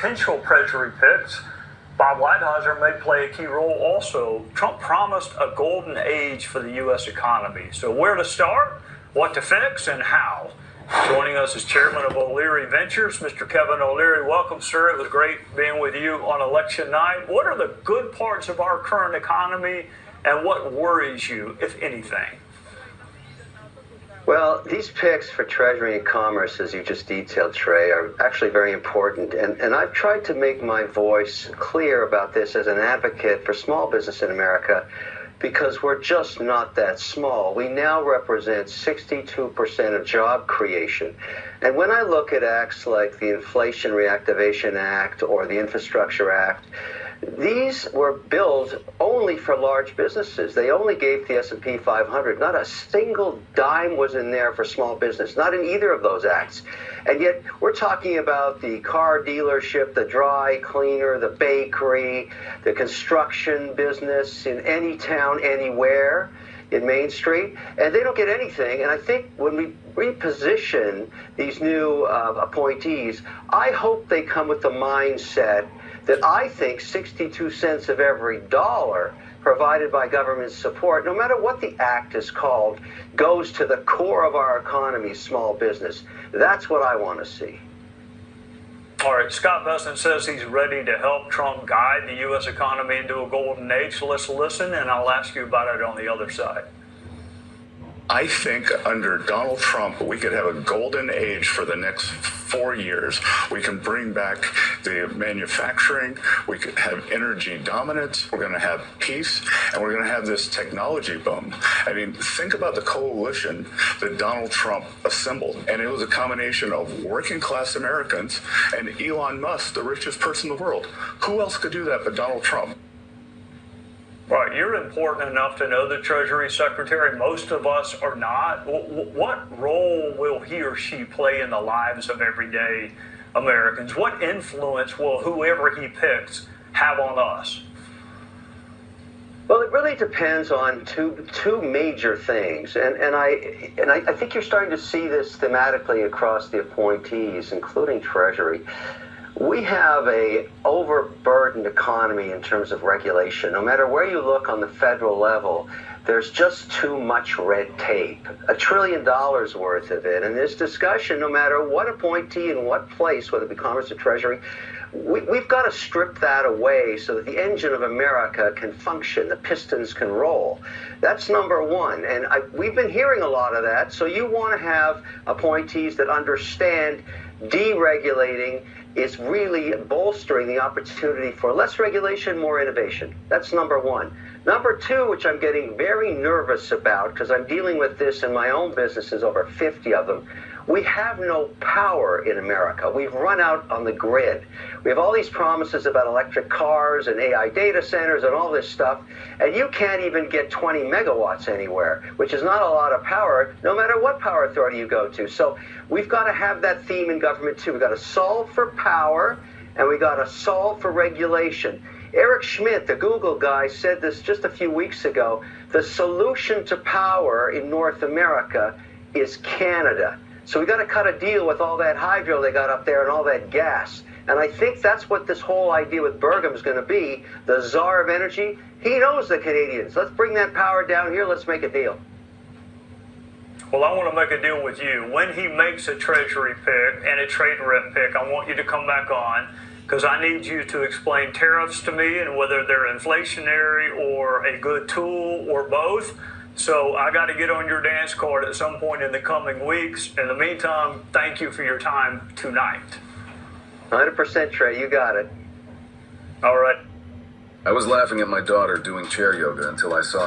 potential Treasury picks, Bob Lighthizer may play a key role also. Trump promised a golden age for the U.S. economy. So where to start, what to fix, and how? Joining us is Chairman of O'Leary Ventures, Mr. Kevin O'Leary. Welcome, sir. It was great being with you on election night. What are the good parts of our current economy, and what worries you, if anything? Well, these picks for Treasury and Commerce, as you just detailed, Trey, are actually very important. And I've tried to make my voice clear about this as an advocate for small business in America, because we're just not that small. We now represent 62% of job creation. And when I look at acts like the Inflation Reactivation Act or the Infrastructure Act, these were built only for large businesses. They only gave the S&P 500. Not a single dime was in there for small business, not in either of those acts. And yet we're talking about the car dealership, the dry cleaner, the bakery, the construction business in any town, anywhere in Main Street, and they don't get anything. And I think when we reposition these new appointees, I hope they come with the mindset that I think 62 cents of every dollar provided by government support, no matter what the act is called, goes to the core of our economy, small business. That's what I want to see. All right, Scott Bessent says he's ready to help Trump guide the U.S. economy into a golden age. So let's listen, and I'll ask you about it on the other side. I think under Donald Trump, we could have a golden age for the next 4 years. We can bring back the manufacturing. We could have energy dominance. We're going to have peace, and we're going to have this technology boom. I mean, think about the coalition that Donald Trump assembled, and it was a combination of working class Americans and Elon Musk, the richest person in the world. Who else could do that but Donald Trump? Right, you're important enough to know the Treasury Secretary. Most of us are not. What role will he or she play in the lives of everyday Americans? What influence will whoever he picks have on us? Well, it really depends on two major things, and I think you're starting to see this thematically across the appointees, including Treasury. We have a overburdened economy in terms of regulation. No matter where you look on the federal level, there's just too much red tape, $1 trillion worth of it. And this discussion, no matter what appointee in what place, whether it be Commerce or Treasury, we've got to strip that away so that the engine of America can function, the pistons can roll. That's number one. And we've been hearing a lot of that. So you want to have appointees that understand deregulating is really bolstering the opportunity for less regulation, more innovation. That's number one. Number two, which I'm getting very nervous about because I'm dealing with this in my own businesses, over 50 of them. We have no power in America. We've run out on the grid. We have all these promises about electric cars and AI data centers and all this stuff, and you can't even get 20 megawatts anywhere, which is not a lot of power, no matter what power authority you go to. So we've got to have that theme in government too. We've got to solve for power, and we've got to solve for regulation. Eric Schmidt, the Google guy, said this just a few weeks ago. The solution to power in North America is Canada. So we got to cut a deal with all that hydro they got up there and all that gas. And I think that's what this whole idea with Burgum is going to be, the czar of energy. He knows the Canadians. Let's bring that power down here. Let's make a deal. Well, I want to make a deal with you. When he makes a Treasury pick and a trade rep pick, I want you to come back on because I need you to explain tariffs to me and whether they're inflationary or a good tool or both. So I got to get on your dance card at some point in the coming weeks. In the meantime, thank you for your time tonight. 100%, Trey. You got it. All right. I was laughing at my daughter doing chair yoga until I saw